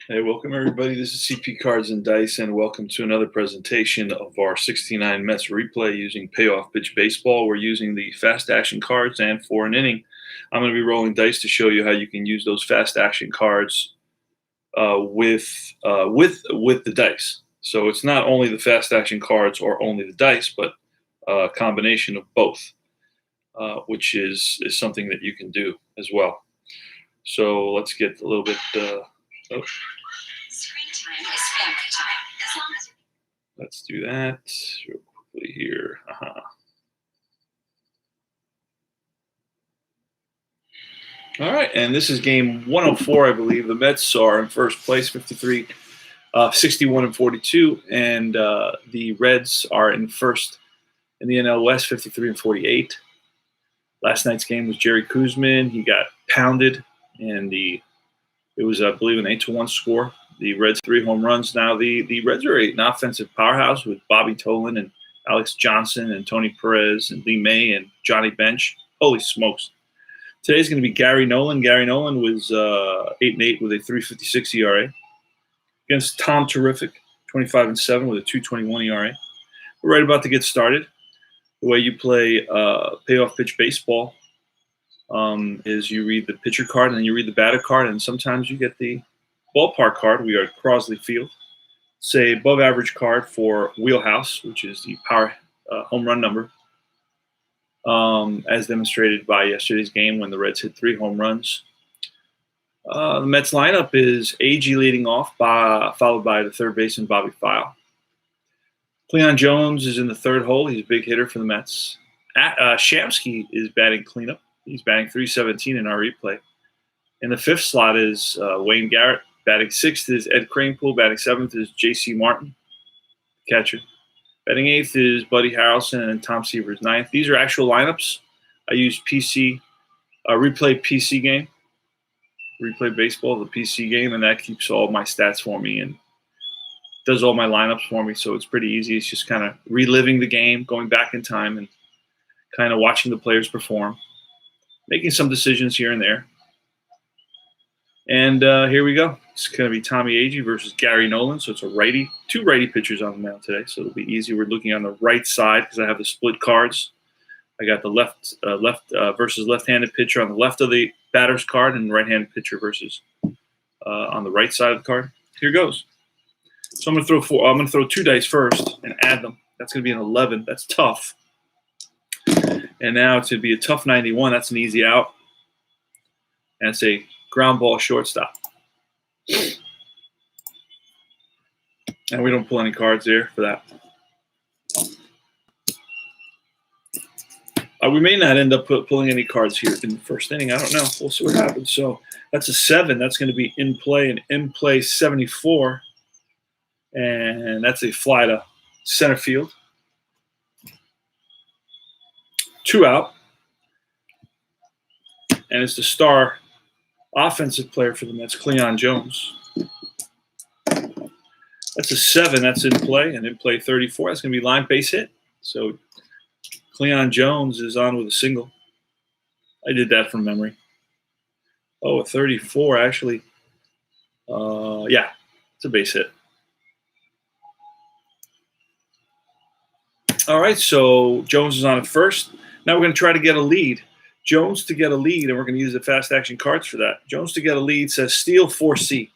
Hey, welcome everybody. This is CP Cards and Dice, and welcome to another presentation of our 69 Mets replay using Payoff Pitch Baseball. We're using the fast action cards, and for an inning, I'm going to be rolling dice to show you how you can use those fast action cards with the dice. So it's not only the fast action cards or only the dice, but a combination of both, which is something that you can do as well. So let's get a little bit. Let's do that real quickly here. All right, and this is game 104, I believe. The Mets are in first place, 53, 61 and 42, and the Reds are in first in the NL West, 53 and 48. Last night's game was Jerry Kuzman. He got pounded, and it was, I believe, an 8-1 score. The Reds 3 home runs. Now the Reds are an offensive powerhouse with Bobby Tolan and Alex Johnson and Tony Perez and Lee May and Johnny Bench. Holy smokes! Today's going to be Gary Nolan. Gary Nolan was 8-8 with a 3.56 ERA against Tom Terrific, 25-7 with a 2.21 ERA. We're right about to get started. The way you play Payoff Pitch Baseball is you read the pitcher card and then you read the batter card, and sometimes you get the ballpark card. We are at Crosley Field. It's a above average card for Wheelhouse, which is the power home run number, as demonstrated by yesterday's game when the Reds hit 3 home runs. The Mets lineup is A.G. leading off, followed by the third baseman Bobby File. Cleon Jones is in the third hole. He's a big hitter for the Mets. Shamsky is batting cleanup. He's batting .317 in our replay. In the fifth slot is Wayne Garrett. Batting sixth is Ed Kranepool. Batting seventh is J.C. Martin, catcher. Batting eighth is Buddy Harrelson, and Tom Seaver is ninth. These are actual lineups. I use replay PC game, replay baseball, the PC game, and that keeps all my stats for me and does all my lineups for me. So it's pretty easy. It's just kind of reliving the game, going back in time, and kind of watching the players perform, making some decisions here and there. And here we go. It's going to be Tommy Agee versus Gary Nolan. So it's a righty, 2 righty pitchers on the mound today. So it'll be easy. We're looking on the right side because I have the split cards. I got the left versus left-handed pitcher on the left of the batter's card, and right-handed pitcher versus on the right side of the card. Here goes. So I'm going to throw 2 dice first and add them. That's going to be an 11. That's tough. And now it's going to be a tough 91. That's an easy out. And it's a ground ball shortstop. And we don't pull any cards there for that. We may not end up pulling any cards here in the first inning. I don't know. We'll see what happens. So that's a 7. That's going to be in play, and in play 74. And that's a fly to center field. 2 out. And it's the star offensive player for the Mets, Cleon Jones. That's a 7. That's in play, and in play 34. That's going to be line base hit. So Cleon Jones is on with a single. I did that from memory. Oh, a 34, actually. Yeah, it's a base hit. All right, so Jones is on at first. Now we're going to try to get a lead. Jones to get a lead, and we're going to use the fast action cards for that. Jones to get a lead says steal 4C.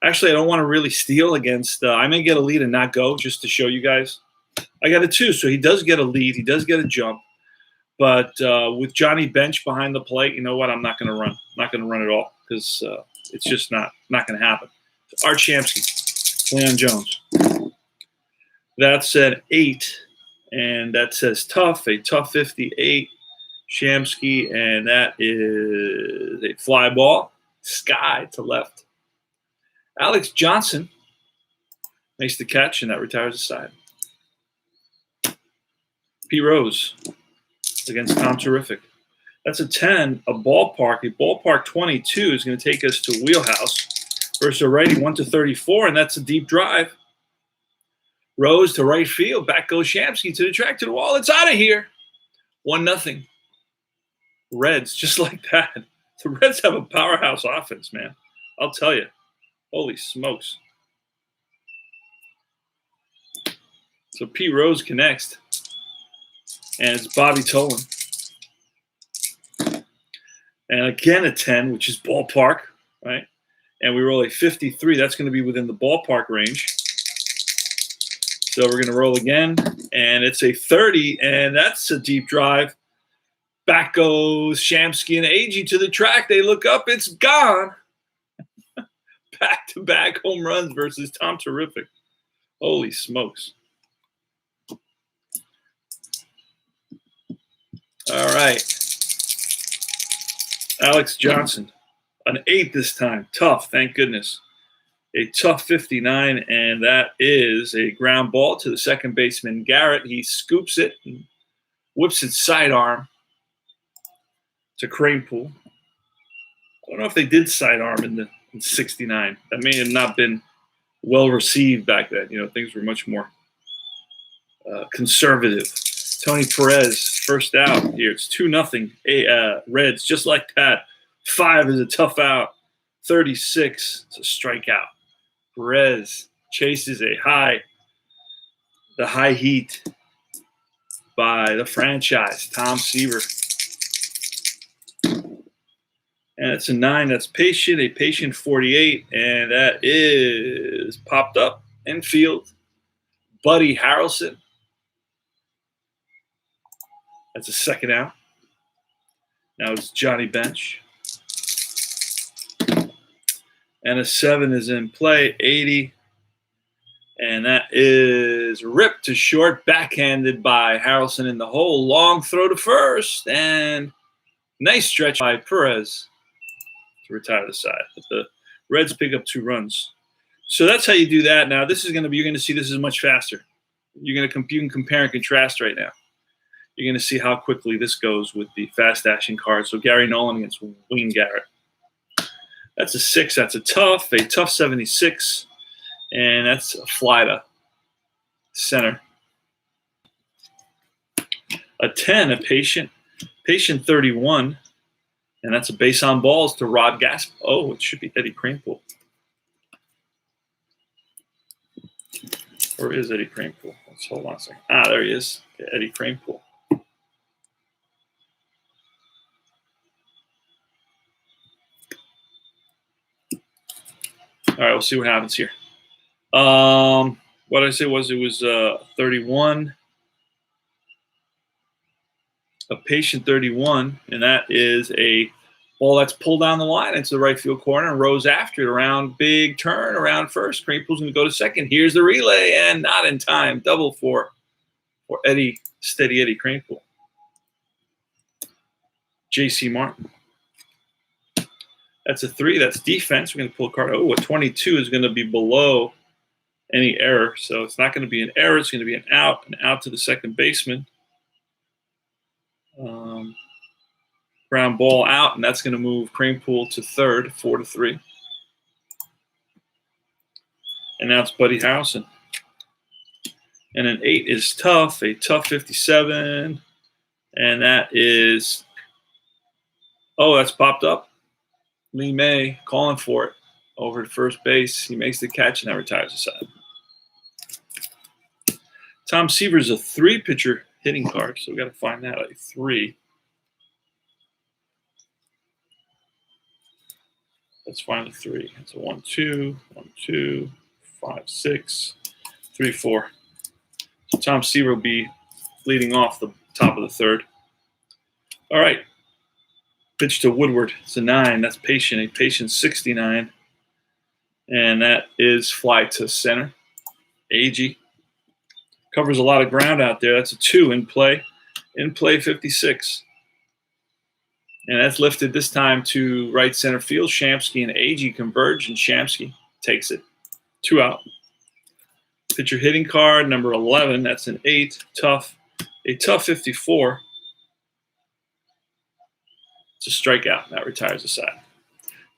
Actually, I don't want to really steal against. I may get a lead and not go, just to show you guys. I got a 2, so he does get a lead. He does get a jump. But with Johnny Bench behind the plate, you know what? I'm not going to run. I'm not going to run at all because it's just not going to happen. Art Shamsky, Leon Jones. That's an 8, and that says tough, a tough 58. Shamsky, and that is a fly ball. Sky to left. Alex Johnson makes the catch, and that retires the side. Pete Rose against Tom Terrific. That's a 10, a ballpark. A ballpark 22 is going to take us to Wheelhouse versus a righty 1-34, and that's a deep drive. Rose to right field. Back goes Shamsky to the track, to the wall. It's out of here. 1-0. Reds, just like that. The Reds have a powerhouse offense, man. I'll tell you. Holy smokes. So Pete Rose connects. And it's Bobby Tolan. And again a 10, which is ballpark, right? And we roll a 53. That's going to be within the ballpark range. So we're going to roll again. And it's a 30, and that's a deep drive. Back goes Shamsky and Agee to the track. They look up. It's gone. Back-to-back home runs versus Tom Terrific. Holy smokes. All right. Alex Johnson. An 8 this time. Tough, thank goodness. A tough 59, and that is a ground ball to the second baseman, Garrett. He scoops it and whips it sidearm to Kranepool. I don't know if they did sidearm in 69. That may have not been well received back then. You know, things were much more conservative. Tony Perez, first out here. It's 2-0. Reds, just like that. 5 is a tough out. 36 is a strikeout. Perez chases the high heat by the franchise, Tom Seaver. And it's a 9. That's a patient 48. And that is popped up infield. Buddy Harrelson. That's a second out. Now it's Johnny Bench. And a 7 is in play, 80. And that is ripped to short, backhanded by Harrelson in the hole. Long throw to first. And nice stretch by Perez to retire the side. But the Reds pick up 2 runs. So that's how you do that. Now, this is going to be, you're going to see this is much faster. You can compare and contrast right now. You're going to see how quickly this goes with the fast dashing card. So Gary Nolan against Wayne Garrett. That's a 6. That's a tough 76. And that's a fly to center. A 10, a patient 31. And that's a base on balls to Rod Gasp. Oh, it should be Eddie Kranepool. Where is Eddie Kranepool? Let's hold on a second. Ah, there he is. Okay, Eddie Kranepool. All right, we'll see what happens here. What I said was it was 31, a patient 31, and that is a ball that's pulled down the line. It's the right field corner, and Rose after it around big turn around first. Kranepool's going to go to second. Here's the relay, and not in time. Double for steady Eddie Kranepool. J.C. Martin. That's a 3. That's defense. We're going to pull a card. Oh, a 22 is going to be below any error. So it's not going to be an error. It's going to be an out to the second baseman. Ground ball out, and that's going to move Kranepool to third, 4-3. And now it's Buddy Harrelson. And an 8 is tough, a tough 57. And that is, that's popped up. Lee May calling for it over to first base. He makes the catch and that retires the side. Tom Seaver's a 3-pitcher hitting card, so we got to find that, a 3. A That's finally 3. It's a 1, 2, 1, 2, 5, 6, 3, 4. So Tom Seaver will be leading off the top of the third. All right. Pitch to Woodward. It's a 9. That's patient. A patient 69. And that is fly to center. Agee. Covers a lot of ground out there. That's a 2 in play. In play 56. And that's lifted this time to right center field. Shamsky and Agee converge, and Shamsky takes it. 2 out. Pitcher hitting card, number 11. That's an 8. Tough. A tough 54. It's a strikeout. That retires the side.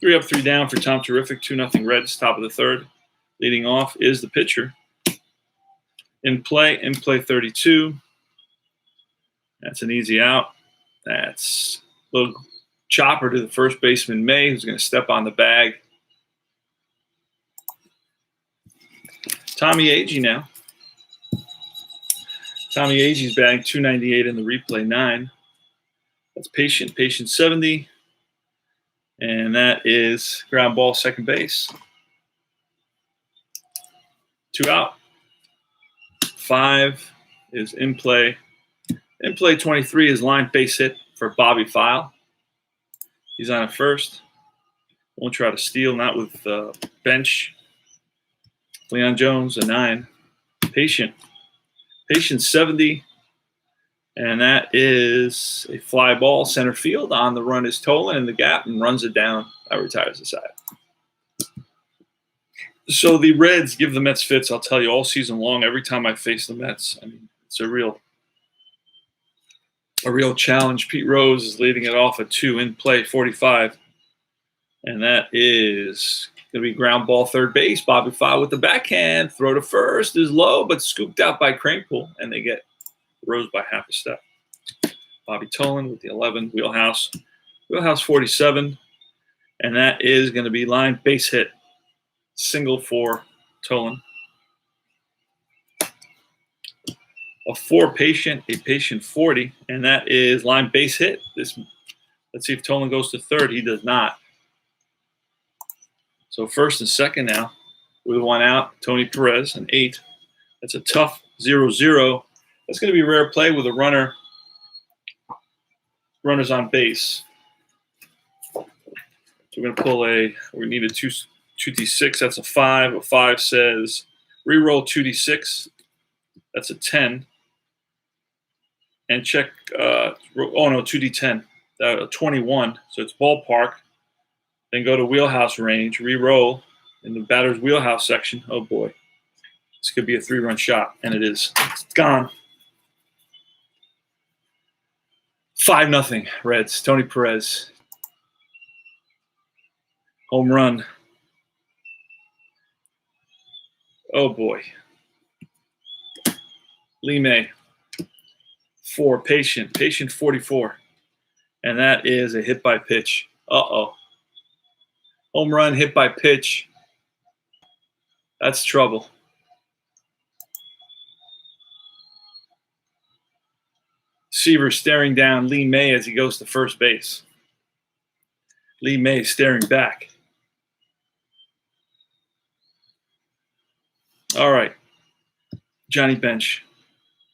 3 up, 3 down for Tom Terrific. 2-0 Reds, top of the third. Leading off is the pitcher. In play 32. That's an easy out. That's a little chopper to the first baseman, May, who's going to step on the bag. Tommy Agee now. Tommy Agee's batting .298 in the replay 9. That's patient 70. And that is ground ball second base. 2 out. 5 is in play. In play 23 is line base hit for Bobby File. He's on at first. Won't try to steal, not with bench. Leon Jones, a 9. Patient 70. And that is a fly ball center field. On the run is Tolan in the gap and runs it down. That retires the side. So the Reds give the Mets fits, I'll tell you, all season long. Every time I face the Mets, I mean, it's a real challenge. Pete Rose is leading it off at 2 in play 45. And that is going to be ground ball third base. Bobby File with the backhand. Throw to first is low, but scooped out by Kranepool. And they get Rose by half a step. Bobby Tolan with the 11. Wheelhouse 47. And that is going to be line base hit. Single for Tolan. A 4 patient, a patient 40. And that is line base hit. Let's see if Tolan goes to third. He does not. So first and second now with 1 out. Tony Perez, an 8. That's a tough 0-0. That's going to be a rare play with a runners on base. So we're going to pull we need a 2d6. That's a 5. A 5 says reroll 2d6. That's a 10. And check, 2d10. 21. So it's ballpark. Then go to wheelhouse range, re-roll in the batter's wheelhouse section. Oh, boy. This could be a 3-run shot, and it is. It's gone. 5-0 Reds. Tony Perez. Home run. Oh, boy. Lee May. 4, patient 44. And that is a hit by pitch. Uh-oh. Home run, hit by pitch. That's trouble. Seaver staring down Lee May as he goes to first base. Lee May staring back. All right. Johnny Bench.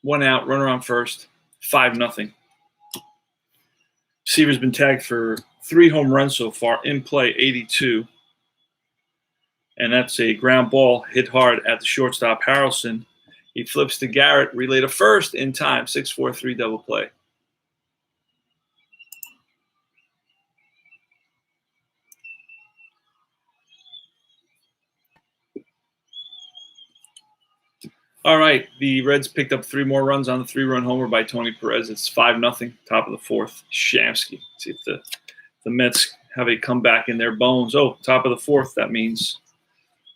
1 out, runner on first. 5-0. Seaver's been tagged for 3 home runs so far. In play, 82. And that's a ground ball hit hard at the shortstop, Harrelson. He flips to Garrett, relay to first in time. 6-4-3 double play. All right, the Reds picked up 3 more runs on the 3-run homer by Tony Perez. It's 5-0, top of the 4th. Shamsky. See if the Mets have a comeback in their bones. Oh, top of the 4th. That means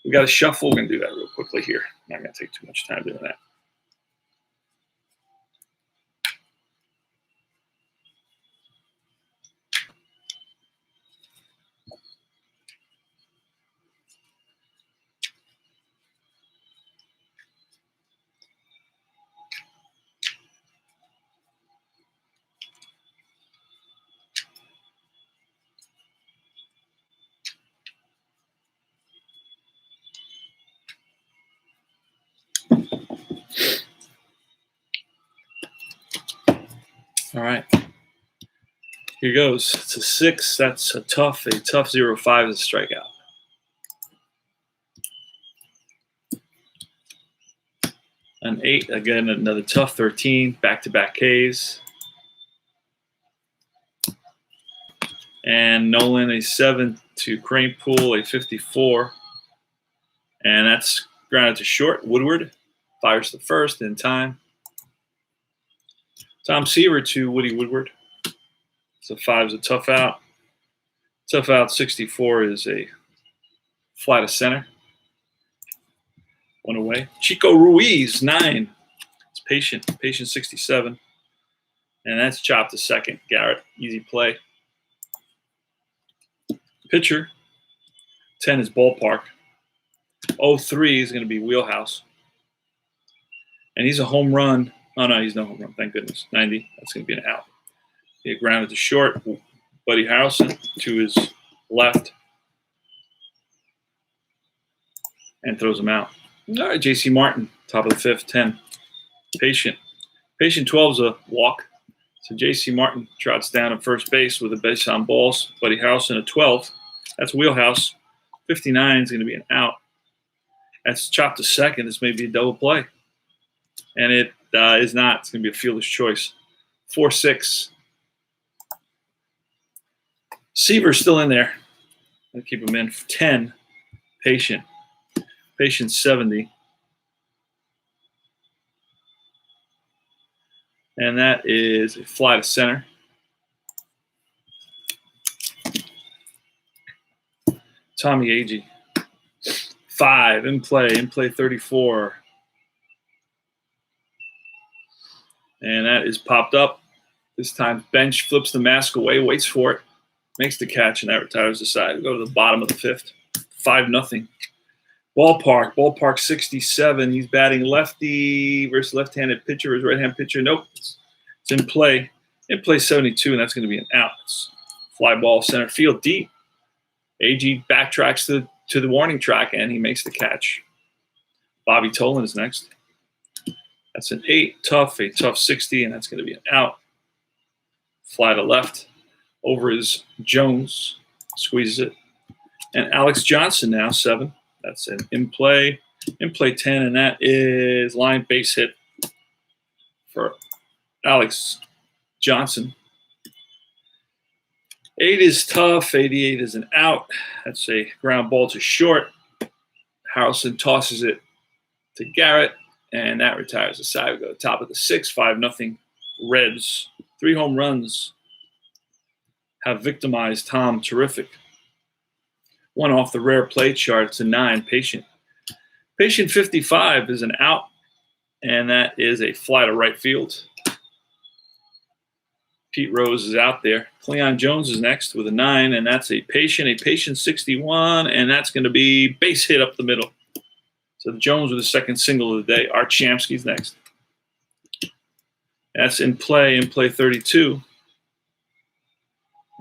we got a shuffle. We're going to do that real quickly here. I'm not going to take too much time doing that. All right. Here goes. It's a 6. That's a tough 0-5 is a strikeout. An 8, again, another tough 13. Back-to-back Ks. And Nolan, a 7 to Crane Pool, a 54. And that's grounded to short. Woodward fires the first in time. Tom Seaver to Woody Woodward. So 5 is a tough out. Tough out 64 is a fly to center. 1 away. Chico Ruiz, 9. It's patient 67. And that's chopped to second. Garrett, easy play. Pitcher, 10 is ballpark. 0-3 is going to be wheelhouse. And he's a home run. Oh, no, he's no home run. Thank goodness. 90. That's going to be an out. He grounded to short. Buddy Harrelson to his left. And throws him out. All right, J.C. Martin, top of the 5th, 10. Patient 12 is a walk. So J.C. Martin trots down at first base with a base on balls. Buddy Harrelson at 12. That's wheelhouse. 59 is going to be an out. That's chopped to second. This may be a double play. And it is not. It's going to be a fielder's choice. 4-6. Seaver's still in there. I'll keep him in. 10. Patient 70. And that is a fly to center. Tommy Agee. 5 in play 34. And that is popped up. This time bench flips the mask away, waits for it, makes the catch, and that retires the side. We go to the bottom of the 5th. 5-0. Ballpark 67. He's batting lefty versus left-handed pitcher versus right-handed pitcher. Nope. It's in play. 72, and that's going to be an out. It's fly ball center field deep. AG backtracks to the warning track, and he makes the catch. Bobby Tolan is next. That's an 8, a tough 60, and that's going to be an out. Fly to left over is Jones, squeezes it. And Alex Johnson now, 7. That's an in play 10, and that is line base hit for Alex Johnson. 8 is tough. 88 is an out. That's a ground ball to short. Harrelson tosses it to Garrett, and that retires the side. We go to the top of the 6th, 5-0. Reds. 3 home runs have victimized Tom. Terrific. 1 off the rare play chart. It's a 9. Patient 55 is an out, and that is a fly to right field. Pete Rose is out there. Cleon Jones is next with a 9, and that's a patient 61, and that's going to be base hit up the middle. So Jones with the second single of the day. Art Shamsky's next. That's in play 32.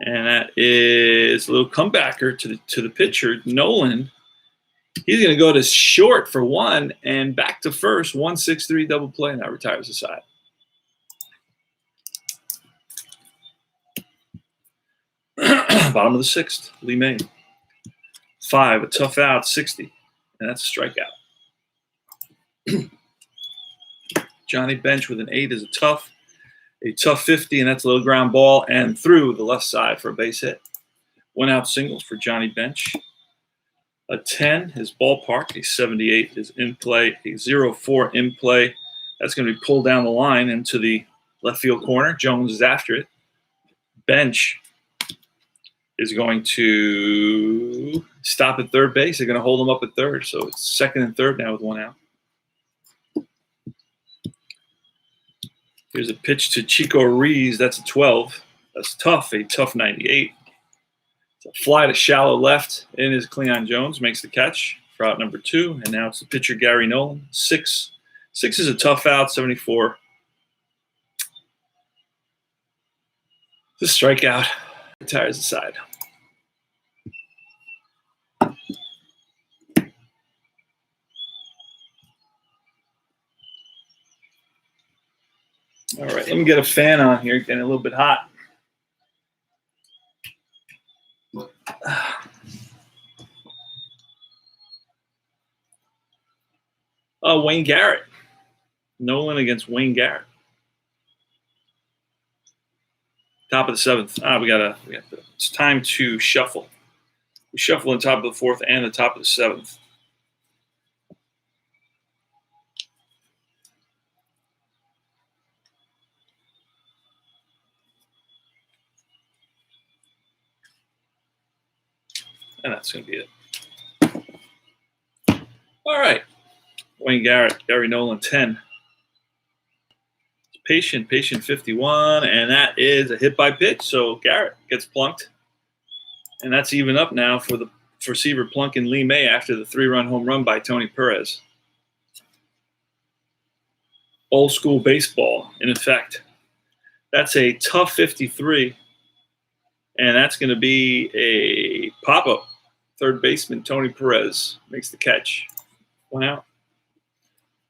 And that is a little comebacker to the pitcher, Nolan. He's going to go to short for 1 and back to first. 1-6-3 double play, and that retires the side. Bottom of the 6th, Lee May. 5, a tough out, 60, and that's a strikeout. Johnny Bench with an 8 is a tough 50, and that's a little ground ball and through the left side for a base hit. 1 out singles for Johnny Bench. A 10 is ballpark. A 78 is in play. A 0-4 in play. That's going to be pulled down the line into the left field corner. Jones is after it. Bench is going to stop at third base. They're going to hold him up at third. So it's second and third now with 1 out. Here's a pitch to Chico Ruiz. That's a 12. That's tough. A tough 98. It's a fly to shallow left. In is Cleon Jones. Makes the catch for out number 2. And now it's the pitcher, Gary Nolan. 6. 6 is a tough out. 74. The strikeout. Retires the side. All right, let me get a fan on here. Getting a little bit hot. Wayne Garrett. Nolan against Wayne Garrett. Top of the 7th. It's time to shuffle. We shuffle on top of the 4th and the top of the 7th. And that's going to be it. All right. Wayne Garrett, Gary Nolan, 10. Patient 51, and that is a hit by pitch. So Garrett gets plunked. And that's even up now for Seaver plunking Lee May after the 3-run home run by Tony Perez. Old school baseball in effect. That's a tough 53. And that's going to be a pop-up. Third baseman Tony Perez makes the catch. 1 out.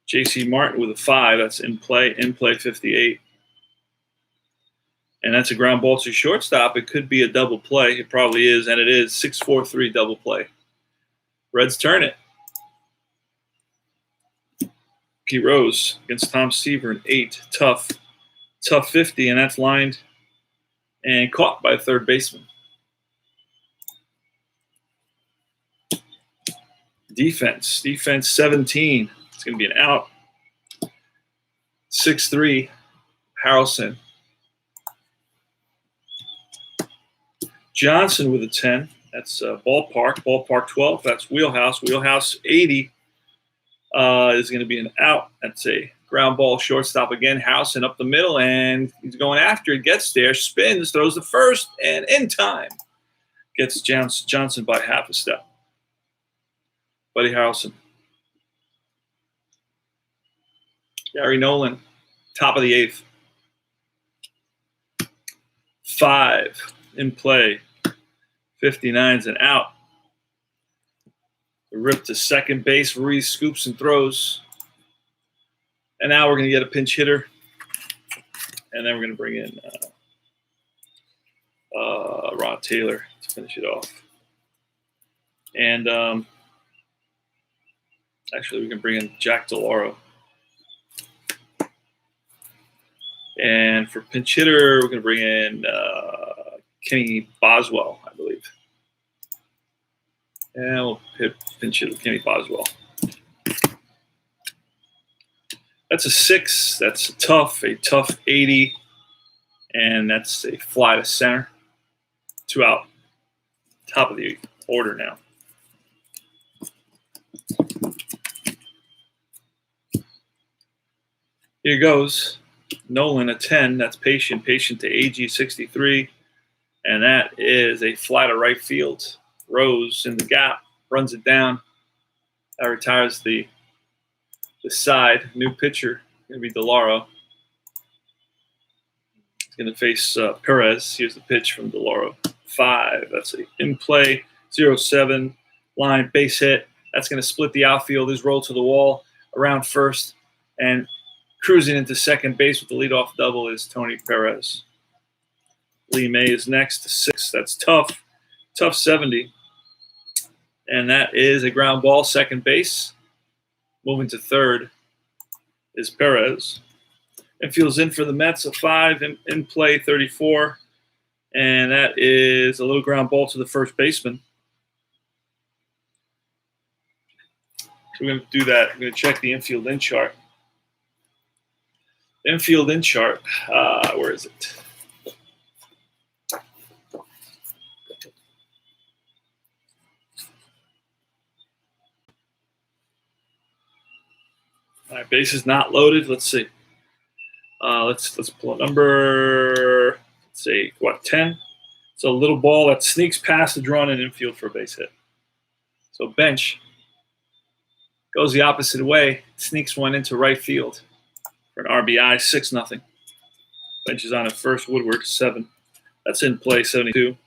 J.C. Martin with a 5. That's in play 58. And that's a ground ball to shortstop. It could be a double play. It probably is, and it is. 6-4-3 double play. Reds turn it. Pete Rose against Tom Seaver, an 8. Tough 50, and that's lined and caught by a third baseman. Defense 17. It's going to be an out. 6-3, Harrelson. Johnson with a 10. That's ballpark 12. That's wheelhouse. Wheelhouse 80 is going to be an out. That's a ground ball shortstop again. Harrelson up the middle, and he's going after it. Gets there, spins, throws the first, and in time gets Johnson by half a step. Buddy Harrelson. Gary Nolan, top of the 8th. 5 in play. 59's an out. The rip to second base. Ruiz scoops and throws. And now we're going to get a pinch hitter. And then we're going to bring in Rod Taylor to finish it off. And actually, we can bring in Jack DeLauro. And for pinch hitter, we're going to bring in Kenny Boswell, I believe. And we'll hit pinch hitter Kenny Boswell. That's a 6. That's a tough 80. And that's a fly to center. 2 out. Top of the order now. Here goes. Nolan, a 10. That's patient to AG 63. And that is a fly to right field. Rose in the gap, runs it down. That retires the side. New pitcher, going to be DeLauro. He's going to face Perez. Here's the pitch from DeLauro. 5. That's a in play. 0-7. Line, base hit. That's going to split the outfield. His roll to the wall around first. And cruising into second base with the leadoff double is Tony Perez. Lee May is next, 6. That's tough 70. And that is a ground ball, second base. Moving to third is Perez. Infield's in for the Mets, a 5, in play, 34. And that is a little ground ball to the first baseman. So we're going to do that. I'm going to check the infield in chart. Infield in chart, where is it? All right, base is not loaded. Let's see. Let's pull a number. Let's see, 10? It's a little ball that sneaks past the drawn in infield for a base hit. So bench goes the opposite way, sneaks one into right field for an RBI, 6-0. Bench is on at first. Woodward, 7. That's in play, 72.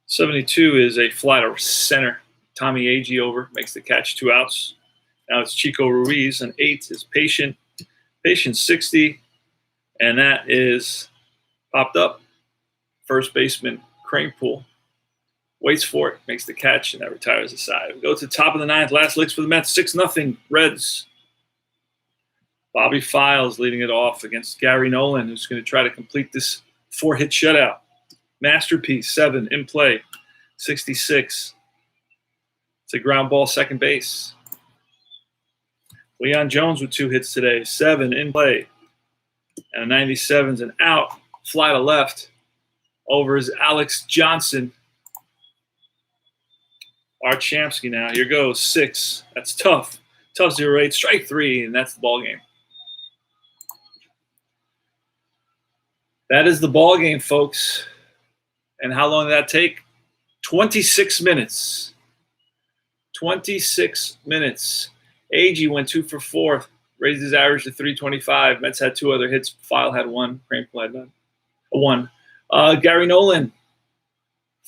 72 is a fly to center. Tommy Agee over, makes the catch, 2 outs. Now it's Chico Ruiz, and 8 is Patient. Patient 60. And that is popped up. First baseman Kranepool waits for it, makes the catch, and that retires the side. We go to the top of the ninth. Last licks for the Mets. 6-0 Reds. Bobby Files leading it off against Gary Nolan, who's going to try to complete this 4-hit shutout. Masterpiece, 7 in play, 66. It's a ground ball, second base. Leon Jones with 2 hits today, 7 in play. And a 97's an out, fly to left. Over is Alex Johnson. Archamsky now. Here goes, 6. That's tough. Tough 0-8, strike 3, and that's the ball game. That is the ball game, folks. And how long did that take? 26 minutes. 26 minutes. Agee went 2 for 4, raised his average to 325. Mets had 2 other hits. File had 1. Kranepool had none. 1. Gary Nolan,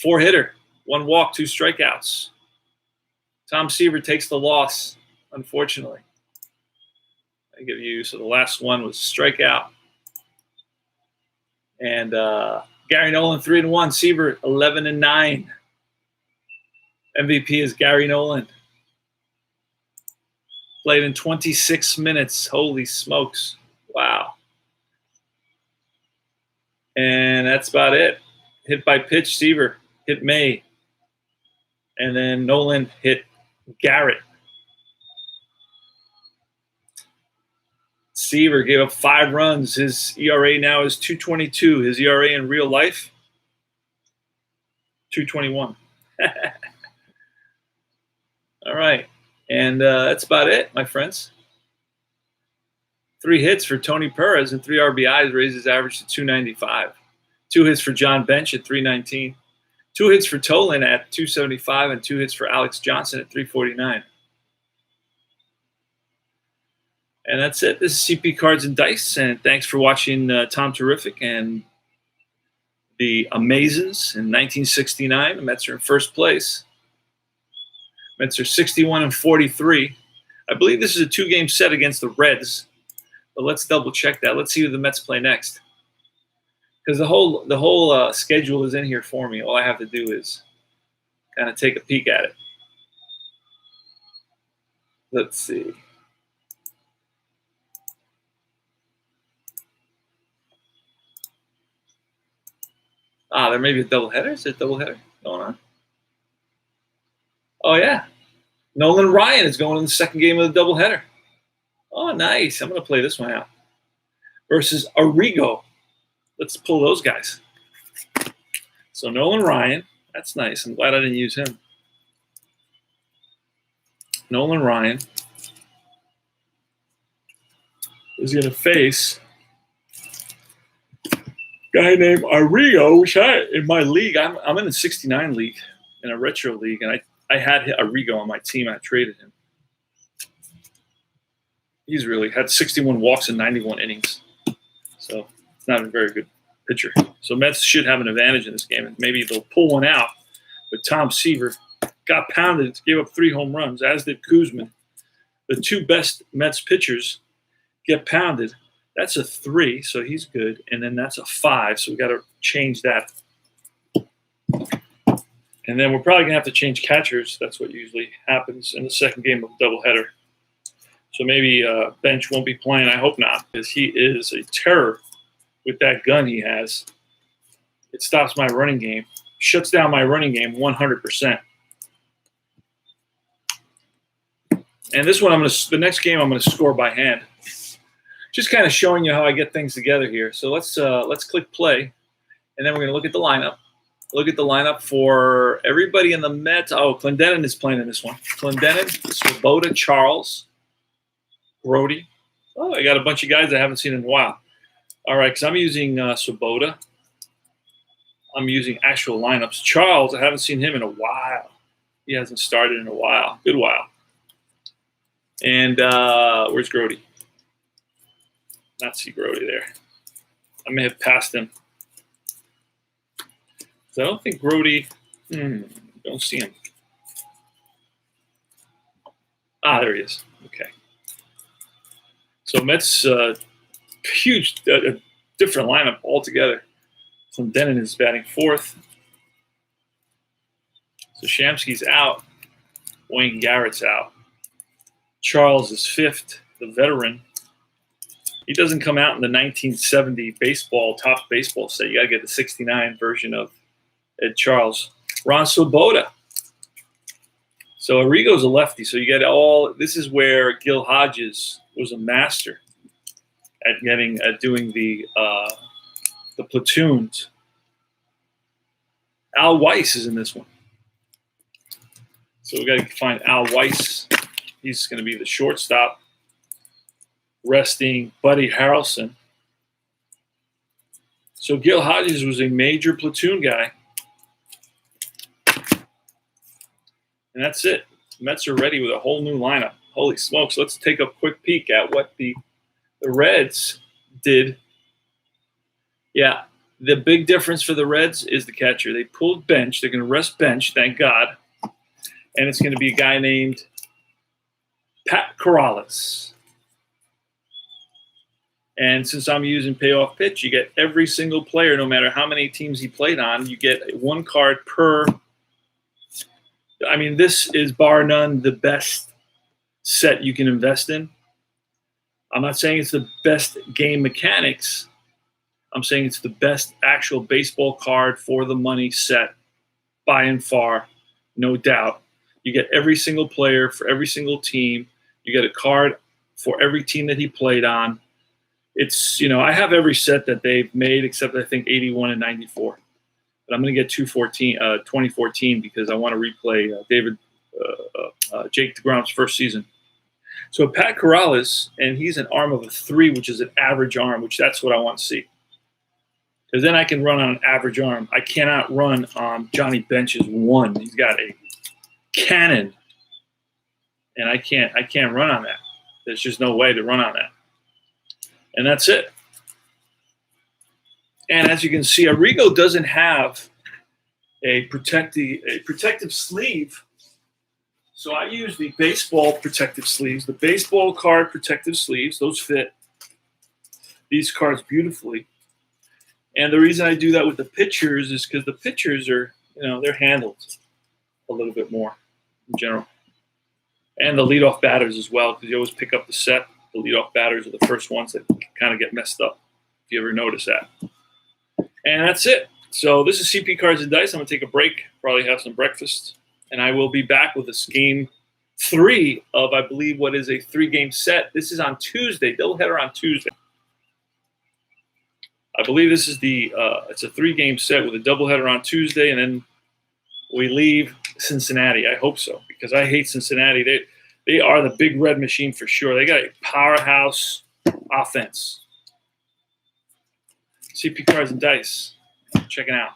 4-hitter, 1 walk, 2 strikeouts. Tom Seaver takes the loss, unfortunately. I give you, so the last one was strikeout. And Gary Nolan, 3-1. Seaver, 11-9. MVP is Gary Nolan. Played in 26 minutes. Holy smokes. Wow. And that's about it. Hit by pitch, Seaver hit May. And then Nolan hit Garrett. Seaver gave up 5 runs. His ERA now is 2.22. His ERA in real life, 2.21. All right. And that's about it, my friends. 3 hits for Tony Perez and 3 RBIs raises his average to 295. 2 hits for John Bench at 319. 2 hits for Tolan at 275 and 2 hits for Alex Johnson at 349. And that's it. This is CP Cards and Dice, and thanks for watching Tom Terrific and the Amazons in 1969. The Mets are in first place. Mets are 61-43. I believe this is a 2-game set against the Reds, but let's double check that. Let's see who the Mets play next, because the whole schedule is in here for me. All I have to do is kind of take a peek at it. Let's see. There may be a doubleheader. Is there a doubleheader going on? Oh, yeah. Nolan Ryan is going in the second game of the doubleheader. Oh, nice. I'm going to play this one out. Versus Arrigo. Let's pull those guys. So Nolan Ryan. That's nice. I'm glad I didn't use him. Nolan Ryan is going to face a guy named Arrigo, which in my league, I'm in the 69 league, in a retro league, and I had Arrigo on my team. I traded him. He's really had 61 walks in 91 innings. So it's not a very good pitcher. So Mets should have an advantage in this game, and maybe they'll pull one out. But Tom Seaver got pounded, gave up 3 home runs, as did Kuzman. The 2 best Mets pitchers get pounded. That's a 3, so he's good. And then that's a 5, so we got to change that. And then we're probably going to have to change catchers. That's what usually happens in the second game of a doubleheader. So maybe Bench won't be playing. I hope not, because he is a terror with that gun he has. It stops my running game, shuts down my running game 100%. And this one, the next game, I'm going to score by hand. Just kind of showing you how I get things together here. So let's click play, and then we're going to look at the lineup. Look at the lineup for everybody in the Mets. Oh, Clendenon is playing in this one. Clendenon, Swoboda, Charles, Brody. Oh, I got a bunch of guys I haven't seen in a while. All right, because I'm using Swoboda. I'm using actual lineups. Charles, I haven't seen him in a while. He hasn't started in a while. Good while. And where's Grody? Not see Grody there. I may have passed him. So I don't think Grody. Don't see him. There he is. Okay. So Mets huge different lineup altogether. Clendenin is batting fourth. So Shamsky's out. Wayne Garrett's out. Charles is fifth, the veteran. He doesn't come out in the 1970 top baseball set. You got to get the 69 version of Ed Charles. Ron Swoboda. So Arrigo's a lefty. So you get this is where Gil Hodges was a master at doing the platoons. Al Weiss is in this one. So we got to find Al Weiss. He's going to be the shortstop, resting Buddy Harrelson. So Gil Hodges was a major platoon guy. And that's it. The Mets are ready with a whole new lineup. Holy smokes. Let's take a quick peek at what the Reds did. Yeah, the big difference for the Reds is the catcher. They pulled Bench. They're going to rest Bench, thank God. And it's going to be a guy named Pat Corrales. And since I'm using Payoff Pitch, you get every single player, no matter how many teams he played on, you get one card per. I mean, this is bar none the best set you can invest in. I'm not saying it's the best game mechanics. I'm saying it's the best actual baseball card for the money set by and far, no doubt. You get every single player for every single team. You get a card for every team that he played on. It's, I have every set that they've made except I think 81 and 94. But I'm going to get 2014 because I want to replay Jake DeGrom's first season. So Pat Corrales, and he's an arm of a 3, which is an average arm, which that's what I want to see. Because then I can run on an average arm. I cannot run on Johnny Bench's 1. He's got a cannon, and I can't run on that. There's just no way to run on that. And that's it. And as you can see, Arrigo doesn't have a protective sleeve. So I use the baseball protective sleeves, the baseball card protective sleeves. Those fit these cards beautifully. And the reason I do that with the pitchers is because the pitchers are, they're handled a little bit more in general. And the leadoff batters as well, because you always pick up the set. The leadoff batters are the first ones that kind of get messed up, if you ever notice that. And that's it. So this is CP Cards and Dice. I'm going to take a break, probably have some breakfast, and I will be back with this game 3 of, I believe, what is a 3-game set. This is on Tuesday, doubleheader on Tuesday. I believe this is it's a 3-game set with a doubleheader on Tuesday, and then we leave Cincinnati. I hope so, because I hate Cincinnati. They are the big red machine for sure. They got a powerhouse offense. CP Cards and Dice. Check it out.